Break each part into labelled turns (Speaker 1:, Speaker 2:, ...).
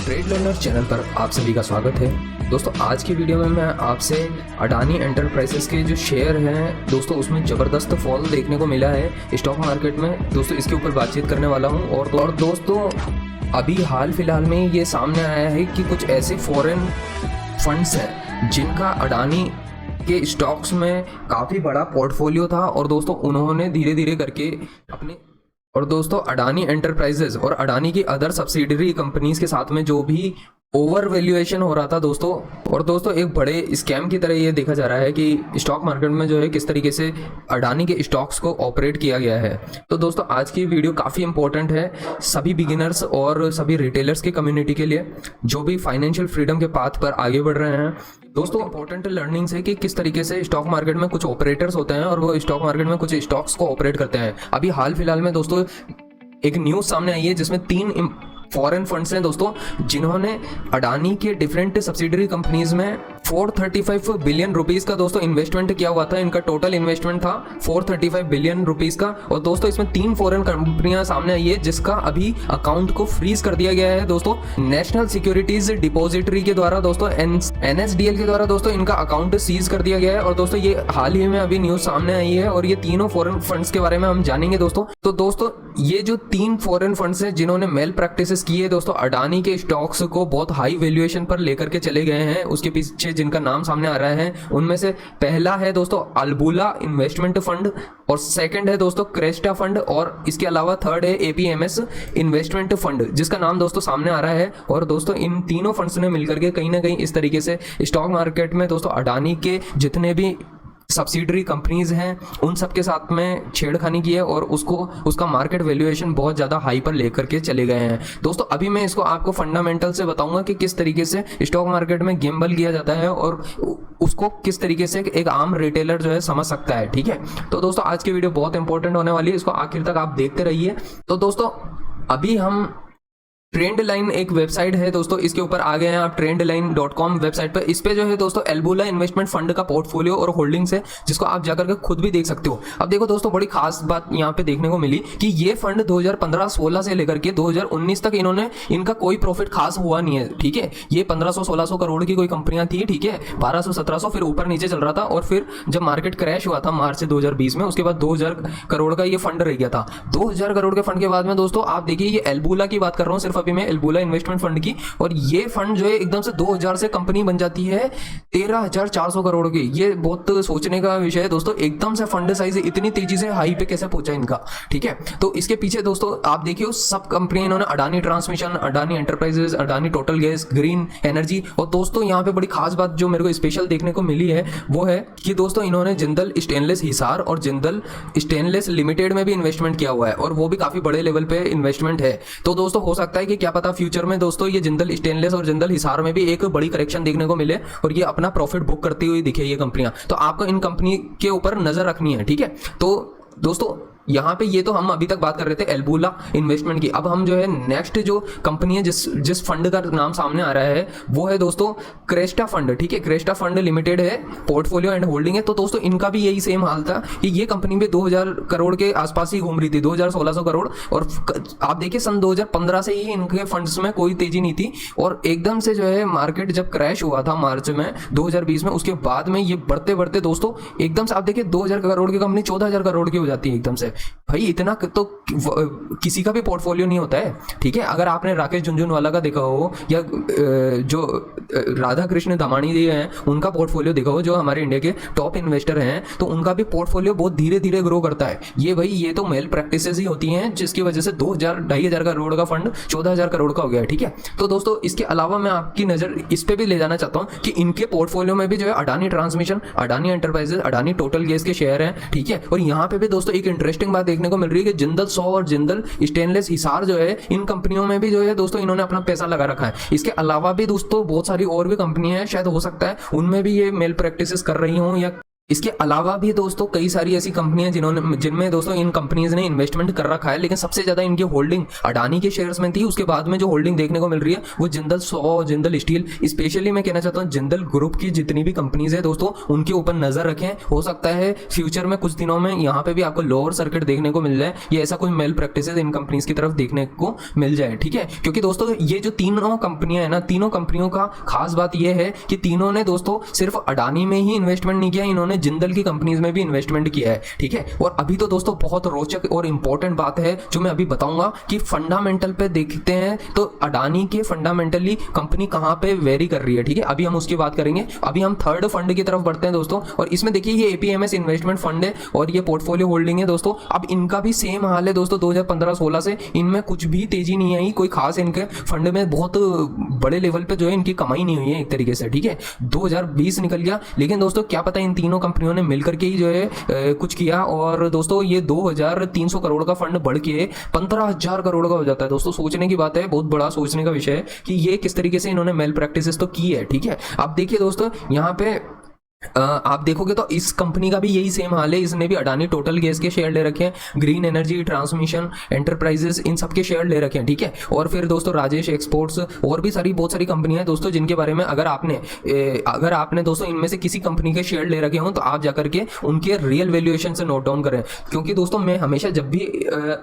Speaker 1: Trade learner channel पर आप सभी का स्वागत है। दोस्तों आज की वीडियो में मैं आपसे अडानी एंटरप्राइजेस के जो शेयर हैं दोस्तों उसमें ज़बरदस्त फॉल देखने को मिला है स्टॉक मार्केट में। दोस्तों इसके ऊपर बातचीत करने वाला हूं और दोस्तों अभी हाल फिलहाल में ये सामने आया है कि कुछ ऐसे फॉरेन फंड्स हैं जिनका अडानी के स्टॉक्स में काफ़ी बड़ा पोर्टफोलियो था और दोस्तों उन्होंने धीरे धीरे करके अपने दोस्तों अडानी एंटरप्राइजेस और अडानी की अदर सब्सिडरी कंपनीज के साथ में जो भी ओवर वैल्यूएशन हो रहा था दोस्तों एक बड़े स्कैम की तरह ये देखा जा रहा है कि स्टॉक मार्केट में जो है किस तरीके से अडानी के स्टॉक्स को ऑपरेट किया गया है। तो दोस्तों आज की वीडियो काफ़ी इंपॉर्टेंट है सभी बिगिनर्स और सभी रिटेलर्स की कम्युनिटी के लिए जो भी फाइनेंशियल फ्रीडम के पाथ पर आगे बढ़ रहे हैं। दोस्तों इंपॉर्टेंट लर्निंग्स है कि किस तरीके से स्टॉक मार्केट में कुछ ऑपरेटर्स होते हैं और वो स्टॉक मार्केट में कुछ स्टॉक्स को ऑपरेट करते हैं। अभी हाल फिलहाल में दोस्तों एक न्यूज़ सामने आई है जिसमें 3 फॉरेन फंड्स हैं दोस्तों जिन्होंने अडानी के डिफरेंट सब्सिडरी कंपनीज में 435 बिलियन रुपीस का दोस्तों इन्वेस्टमेंट किया हुआ था। इनका टोटल इन्वेस्टमेंट था 435 बिलियन रुपीस का और दोस्तों इसमें 3 फॉरेन कंपनियां सामने आई है जिसका अभी अकाउंट को फ्रीज कर दिया गया है दोस्तों नेशनल सिक्योरिटीज डिपॉजिटरी के द्वारा दोस्तों NSDL के द्वारा दोस्तों इनका अकाउंट सीज कर दिया गया है। और दोस्तों ये हाल ही में अभी न्यूज सामने आई है और ये तीनों फॉरेन फंड्स के बारे में हम जानेंगे दोस्तों। तो दोस्तों ये जो 3 फॉरेन फंड्स हैं जिन्होंने मेल प्रैक्टिसेस की है दोस्तों अडानी के स्टॉक्स को बहुत हाई वैल्यूएशन पर लेकर के चले गए हैं, उसके पीछे जिनका नाम सामने आ रहा है उनमें से पहला है दोस्तों अल्बुला इन्वेस्टमेंट फंड और सेकंड है दोस्तों क्रेस्टा फंड और इसके अलावा थर्ड है APMS इन्वेस्टमेंट फंड जिसका नाम दोस्तों सामने आ रहा है। और दोस्तों इन तीनों फंड्स ने मिलकर के कहीं ना कहीं इस तरीके से स्टॉक मार्केट में दोस्तों अडानी के जितने भी सब्सिडरी कंपनीज हैं उन सब के साथ में छेड़खानी की है और उसका मार्केट वैल्यूएशन बहुत ज़्यादा हाई पर लेकर के चले गए हैं। दोस्तों अभी मैं इसको आपको फंडामेंटल से बताऊंगा कि किस तरीके से स्टॉक मार्केट में गेम्बल किया जाता है और उसको किस तरीके से एक आम रिटेलर जो है समझ सकता है। ठीक है, तो दोस्तों आज की वीडियो बहुत इंपॉर्टेंट होने वाली है, इसको आखिर तक आप देखते रहिए। तो दोस्तों अभी हम ट्रेंड लाइन एक वेबसाइट है दोस्तों, इसके ऊपर आ गए हैं आप trendline.com वेबसाइट पर। इस पे जो है दोस्तों एल्बुला इन्वेस्टमेंट फंड का पोर्टफोलियो और होल्डिंग्स है जिसको आप जाकर के खुद भी देख सकते हो। अब देखो दोस्तों बड़ी खास बात यहाँ पे देखने को मिली कि ये फंड 2015-16 से लेकर के 2019 तक इनका कोई प्रॉफिट खास हुआ नहीं है। ठीक है, ये 1500-1600 करोड़ की कोई कंपनियां थी, ठीक है, 1200-1700 फिर ऊपर नीचे चल रहा था और फिर जब मार्केट क्रैश हुआ था मार्च 2020 में उसके बाद 2000 करोड़ का ये फंड रह गया था। 2000 करोड़ के फंड के बाद में दोस्तों आप देखिए ये एल्बुला की बात कर रहा हूँ सिर्फ अभी मैं एल्बुला इन्वेस्टमेंट फंड की, और ये फंड जो है एकदम से 2000 से कंपनी बन जाती है 13,400 करोड़ की। ये बहुत सोचने का विषय है दोस्तों, एकदम से फंड साइज इतनी तेजी से हाई पे कैसे पहुंचा इनका। ठीक है, तो इसके पीछे दोस्तों आप देखिए सब कंपनी इन्होंने Adani transmission, Adani enterprises, Adani total gas, green energy. और दोस्तों यहाँ पे बड़ी खास बात जो मेरे को स्पेशल देखने को मिली है वो है कि दोस्तों इन्होंने जिंदल स्टेनलेस हिसार और जिंदल स्टेनलेस लिमिटेड में भी इन्वेस्टमेंट किया हुआ है और वो भी काफी बड़े लेवल पे इन्वेस्टमेंट है। तो दोस्तों हो सकता है कि क्या पता फ्यूचर में दोस्तों ये जिंदल स्टेनलेस और जिंदल हिसार में भी एक बड़ी करेक्शन देखने को मिले और ये अपना प्रॉफिट बुक करती हुई दिखे ये कंपनियां। तो आपको इन कंपनी के ऊपर नजर रखनी है। ठीक है, तो दोस्तों यहाँ पे ये तो हम अभी तक बात कर रहे थे एल्बुला इन्वेस्टमेंट की। अब हम जो है नेक्स्ट जो कंपनी है जिस फंड का नाम सामने आ रहा है वो है दोस्तों क्रेस्टा फंड। ठीक है, क्रेस्टा फंड लिमिटेड है, पोर्टफोलियो एंड होल्डिंग है। तो दोस्तों इनका भी यही सेम हाल था कि ये कंपनी भी 2000 करोड़ के आसपास ही घूम रही थी, 2000-1600 करोड़। और आप देखिए सन 2015 से ही इनके फंड्स में कोई तेजी नहीं थी और एकदम से जो है मार्केट जब क्रैश हुआ था मार्च में 2020 में उसके बाद में ये बढ़ते बढ़ते दोस्तों एकदम से आप देखिए 2000 करोड़ की कंपनी 14,000 करोड़ की हो जाती है एकदम से। भाई इतना तो किसी का भी पोर्टफोलियो नहीं होता है। ठीक है, अगर आपने राकेश झुनझुनवाला का देखा हो या जो राधा कृष्ण दमानी जी हैं उनका पोर्टफोलियो देखा हो जो हमारे इंडिया के टॉप इन्वेस्टर हैं तो उनका भी पोर्टफोलियो बहुत धीरे धीरे ग्रो करता है। ये तो मेल प्रैक्टिसेस ही होती हैं जिसकी वजह से 2,000-2,500 करोड़ का फंड 14,000 करोड़ का हो गया है। ठीक है, तो दोस्तों इसके अलावा मैं आपकी नजर इस पे भी ले जाना चाहता हूँ कि इनके पोर्टफोलियो में भी जो है Adani transmission, Adani enterprises, Adani total gas के शेयर हैं। ठीक है, और यहाँ पे भी दोस्तों एक इंटरेस्टिंग बात देखने को मिल रही है कि जिंदल 100 और जिंदल स्टेनलेस हिसार जो है इन कंपनियों में भी जो है दोस्तों इन्होंने अपना पैसा लगा रखा है। इसके अलावा भी दोस्तों बहुत सारी और भी कंपनियां हैं, शायद हो सकता है उनमें भी ये मेल प्रैक्टिसेस कर रही हों या इसके अलावा भी दोस्तों कई सारी ऐसी कंपनियां जिनमें दोस्तों इन कंपनीज ने इन्वेस्टमेंट कर रखा है, लेकिन सबसे ज्यादा इनकी होल्डिंग अडानी के शेयर्स में थी। उसके बाद में जो होल्डिंग देखने को मिल रही है वो जिंदल सौ, जिंदल स्टील, स्पेशली मैं कहना चाहता हूँ जिंदल ग्रुप की जितनी भी कंपनीज है दोस्तों उनके ऊपर नजर रखें। हो सकता है फ्यूचर में कुछ दिनों में यहाँ पे भी आपको लोअर सर्किट देखने को मिल जाए, या ऐसा कोई मेल प्रैक्टिस इन कंपनीज की तरफ देखने को मिल जाए। ठीक है, क्योंकि दोस्तों ये जो तीनों कंपनियां है ना, तीनों कंपनियों का खास बात यह है कि तीनों ने दोस्तों सिर्फ अडानी में ही इन्वेस्टमेंट नहीं किया, इन्होंने जिंदल की कंपनीज में भी इन्वेस्टमेंट किया है। ठीक है, और अभी तो दोस्तों बहुत रोचक और इंपॉर्टेंट बात है जो मैं अभी बताऊंगा कि फंडामेंटल पे देखते हैं तो अडानी के फंडामेंटली कंपनी कहां पे वेरी कर रही है। ठीक है, अभी हम उसकी बात करेंगे। अभी हम थर्ड फंड की तरफ बढ़ते हैं दोस्तों, और इसमें देखिए ये एपीएमएस इन्वेस्टमेंट फंड है और ये पोर्टफोलियो होल्डिंग है दोस्तों। अब इनका भी सेम हाल है दोस्तों, 2015-16 से इनमें कुछ भी तेजी नहीं आई, कोई खास इनके फंड में बहुत बड़े लेवल पे जो है इनकी कमाई नहीं हुई है एक तरीके से। ठीक है, 2020 निकल गया, लेकिन दोस्तों क्या पता इन तीनों कंपनियों ने मिलकर के ही जो है कुछ किया, और दोस्तों ये 2300 करोड़ का फंड बढ़ के 15,000 करोड़ का हो जाता है। दोस्तों सोचने की बात है, बहुत बड़ा सोचने का विषय है कि ये किस तरीके से इन्होंने मेल प्रैक्टिसेस तो की है। ठीक है, अब देखिए दोस्तों यहाँ पे आप देखोगे तो इस कंपनी का भी यही सेम हाल है। इसने भी अडानी टोटल गैस के शेयर ले रखे हैं, ग्रीन एनर्जी, ट्रांसमिशन एंटरप्राइजेस, इन सब के शेयर ले रखे हैं। ठीक है, और फिर दोस्तों राजेश एक्सपोर्ट्स, और भी बहुत सारी कंपनियां हैं दोस्तों जिनके बारे में अगर आपने दोस्तों इनमें से किसी कंपनी के शेयर ले रखे हो तो आप जाकर के उनके रियल वैल्यूएशन से नोट डाउन करें। क्योंकि दोस्तों मैं हमेशा जब भी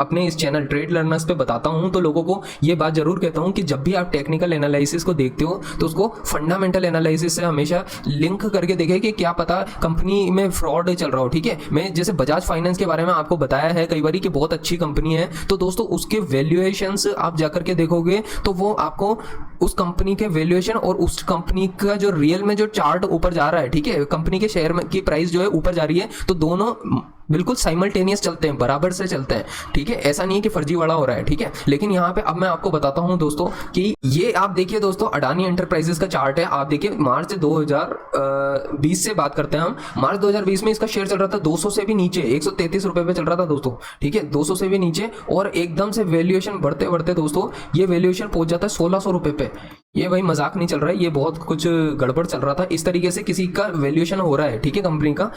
Speaker 1: अपने इस चैनल ट्रेड लर्नर्स पे बताता हूं तो लोगों को ये बात जरूर कहता हूं कि जब भी आप टेक्निकल एनालिसिस को देखते हो तो उसको फंडामेंटल एनालिसिस से हमेशा लिंक करके देखें कि क्या पता कंपनी में फ्रॉड चल रहा हो। ठीक है, मैं जैसे बजाज फाइनेंस के बारे में आपको बताया है कई बार कि बहुत अच्छी कंपनी है, तो दोस्तों उसके वैल्यूएशंस आप जाकर के देखोगे तो वो आपको उस कंपनी के वैल्यूएशन और उस कंपनी का जो रियल में जो चार्ट ऊपर जा रहा है, ठीक है, कंपनी के शेयर में की प्राइस जो है ऊपर जा रही है, तो दोनों बिल्कुल साइमल्टेनियस चलते हैं, बराबर से चलते हैं। ठीक है, ऐसा नहीं है कि फर्जी वाला हो रहा है। ठीक है, लेकिन यहाँ पे अब मैं आपको बताता हूँ दोस्तों कि ये आप देखिए दोस्तों अडानी एंटरप्राइजेस का चार्ट है। आप देखिए मार्च 2020 से बात करते हैं हम। मार्च 2020 में इसका शेयर चल रहा था 200 से भी नीचे, 133 रुपए पे चल रहा था दोस्तों। ठीक है, 200 से भी नीचे, और एकदम से वैल्यूएशन बढ़ते बढ़ते दोस्तों ये वैल्यूएशन पहुंच जाता है 1600 रुपए पे। ये भाई मजाक नहीं चल रहा है, ये बहुत कुछ गड़बड़ चल रहा था। इस तरीके से किसी का वैल्यूएशन हो रहा है। ठीक है, कंपनी का।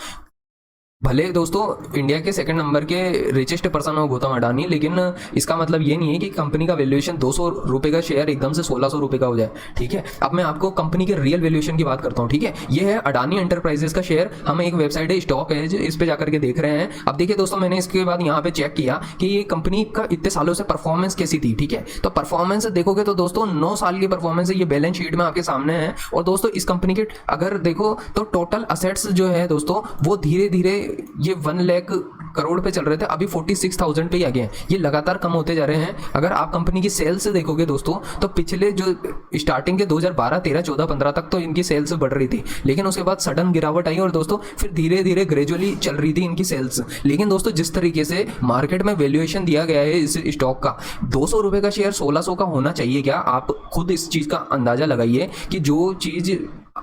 Speaker 1: भले दोस्तों इंडिया के सेकंड नंबर के रिचेस्ट पर्सन हो गौतम अडानी, लेकिन इसका मतलब ये नहीं है कि कंपनी का वैल्यूएशन 200 रुपए का शेयर एकदम से 1600 रुपए का हो जाए। ठीक है, अब मैं आपको कंपनी के रियल वैल्यूएशन की बात करता हूँ। ठीक है, ये है अडानी एंटरप्राइजेस का शेयर। हम एक वेबसाइट है स्टॉक है, इस पे जाकर के देख रहे हैं। अब देखिए दोस्तों मैंने इसके बाद यहाँ पे चेक किया कि ये कंपनी का इतने सालों से परफॉर्मेंस कैसी थी। ठीक है, तो परफॉर्मेंस देखोगे तो दोस्तों 9 साल की परफॉर्मेंस है, ये बैलेंस शीट में आपके सामने है। और दोस्तों इस कंपनी के अगर देखो तो टोटल असेट्स जो है दोस्तों वो धीरे धीरे ये 1 लाख करोड़ पे चल रहे थे, अभी 46,000 पे ही आ गए हैं। ये लगातार कम होते जा रहे हैं। अगर आप कंपनी की सेल्स देखोगे दोस्तों तो पिछले जो स्टार्टिंग के 2012, 13, 14, 15 तक तो इनकी सेल्स बढ़ रही थी, लेकिन उसके बाद सडन गिरावट आई और दोस्तों फिर धीरे धीरे ग्रेजुअली चल रही थी इनकी सेल्स। लेकिन दोस्तों जिस तरीके से मार्केट में वैल्यूएशन दिया गया है इस स्टॉक का, 200 रुपए का शेयर 1600 का होना चाहिए क्या? आप खुद इस चीज का अंदाजा लगाइए कि जो चीज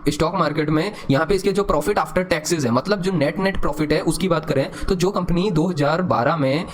Speaker 1: स्टॉक मार्केट में यहाँ पे इसके जो प्रॉफिट आफ्टर टैक्सेस है, मतलब जो नेट प्रॉफिट है उसकी बात करें तो जो कंपनी 2012 में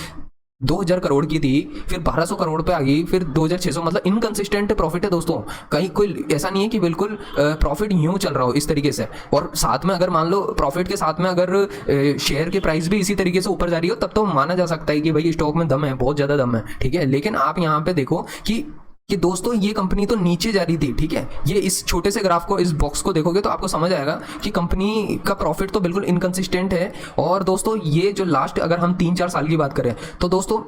Speaker 1: 2000 करोड़ की थी, फिर 1200 करोड़ पे आ गई, फिर 2600, मतलब इनकंसिस्टेंट प्रॉफिट है दोस्तों। कहीं कोई ऐसा नहीं है कि बिल्कुल प्रॉफिट यूं चल रहा हो इस तरीके से। और साथ में अगर मान लो प्रॉफिट के साथ में अगर शेयर की प्राइस भी इसी तरीके से ऊपर जा रही हो तब तो माना जा सकता है कि भाई स्टॉक में दम है, बहुत ज्यादा दम है। ठीक है, लेकिन आप यहाँ पे देखो कि दोस्तों ये कंपनी तो नीचे जा रही थी। ठीक है, ये इस छोटे से ग्राफ को, इस बॉक्स को देखोगे तो आपको समझ आएगा कि कंपनी का प्रॉफिट तो बिल्कुल इनकंसिस्टेंट है। और दोस्तों ये जो लास्ट अगर हम 3-4 साल की बात करें तो दोस्तों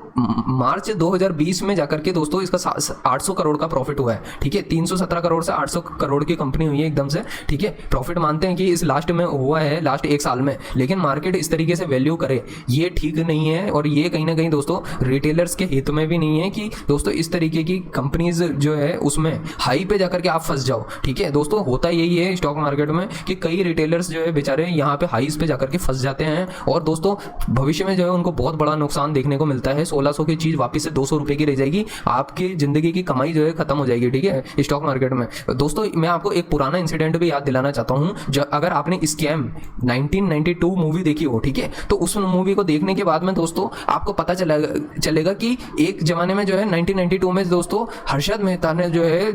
Speaker 1: मार्च 2020 में जाकर के दोस्तों इसका 800 करोड़ का प्रॉफिट हुआ है। ठीक है, 317 करोड़ से 800 करोड़ की कंपनी हुई है एकदम से। ठीक है, प्रॉफिट मानते हैं कि इस लास्ट में हुआ है, लास्ट 1 साल में, लेकिन मार्केट इस तरीके से वैल्यू करे ये ठीक नहीं है। और ये कहीं ना कहीं दोस्तों रिटेलर्स के हित में भी नहीं है कि दोस्तों इस तरीके की कंपनीज जो है उसमें हाई पे जाकर के आप फंस जाओ। ठीक है दोस्तों, होता यही है स्टॉक मार्केट में कि कई रिटेलर्स जो है बेचारे यहाँ पे हाईस पे जाकर के फंस जाते हैं और दोस्तों भविष्य में जो है उनको बहुत बड़ा नुकसान देखने को मिलता है। 1600 की चीज वापस से 200 रुपए की रह जाएगी, आपकी जिंदगी की कमाई जो है खत्म हो जाएगी। ठीक है, स्टॉक मार्केट में दोस्तों मैं आपको एक पुराना इंसिडेंट भी याद दिलाना चाहता हूँ। अगर आपने स्कैम 1992 मूवी देखी हो, ठीक है, तो उस मूवी को देखने के बाद में दोस्तों आपको पता चलेगा कि एक जमाने में जो है 1992 में दोस्तों हर्षद मेहता ने जो है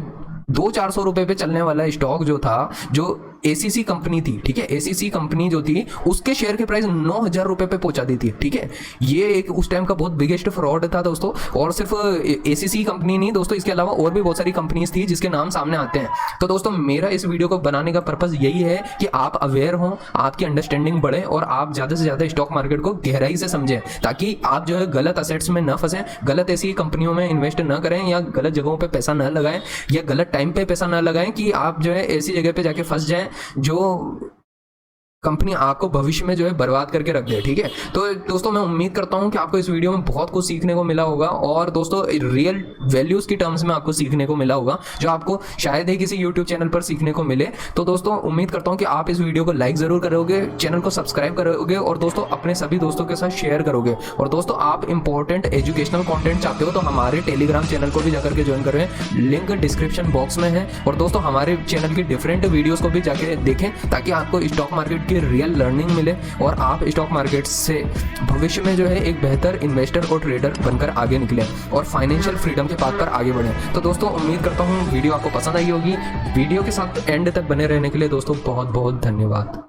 Speaker 1: 200-400 रुपए पे चलने वाला स्टॉक जो था, जो एसीसी कंपनी थी, ठीक है, एसीसी कंपनी जो थी उसके शेयर के प्राइस 9,000 रुपए पे पहुंचा दी थी, ठीक है। ये एक उस टाइम का बहुत बिगेस्ट फ्रॉड था दोस्तों। और सिर्फ एसीसी कंपनी नहीं दोस्तों, इसके अलावा और भी बहुत सारी कंपनीज थी जिसके नाम सामने आते हैं। तो दोस्तों मेरा इस वीडियो को बनाने का पर्पस यही है कि आप अवेयर हो, आपकी अंडरस्टैंडिंग बढ़े और आप ज्यादा से ज्यादा स्टॉक मार्केट को गहराई से समझें, ताकि आप जो है गलत असेट्स में न फंसें, गलत ऐसी कंपनियों में इन्वेस्ट न करें, या गलत जगहों पे पैसा न लगाएं, या गलत टाइम पे पैसा न लगाएं कि आप जो है ऐसी जगह पे जाके फंस जाएं जो कंपनी आपको भविष्य में जो है बर्बाद करके रख दे, ठीक है। तो दोस्तों मैं उम्मीद करता हूं कि आपको इस वीडियो में बहुत कुछ सीखने को मिला होगा, और दोस्तों रियल वैल्यूज की टर्म्स में आपको सीखने को मिला होगा, जो आपको शायद ही किसी यूट्यूब चैनल पर सीखने को मिले। तो दोस्तों उम्मीद करता हूं कि आप इस वीडियो को लाइक जरूर करोगे, चैनल को सब्सक्राइब करोगे, और दोस्तों अपने सभी दोस्तों के साथ शेयर करोगे। और दोस्तों आप इंपॉर्टेंट एजुकेशनल कॉन्टेंट चाहते हो तो हमारे टेलीग्राम चैनल को भी जाकर के ज्वाइन करें, लिंक डिस्क्रिप्शन बॉक्स में है। और दोस्तों हमारे चैनल की डिफरेंट वीडियोस को भी जाके देखें, ताकि आपको स्टॉक मार्केट की रियल लर्निंग मिले और आप स्टॉक मार्केट से भविष्य में जो है एक बेहतर इन्वेस्टर और ट्रेडर बनकर आगे निकले और फाइनेंशियल फ्रीडम के पाथ पर आगे बढ़े। तो दोस्तों उम्मीद करता हूँ वीडियो आपको पसंद आई होगी। वीडियो के साथ एंड तक बने रहने के लिए दोस्तों बहुत बहुत धन्यवाद।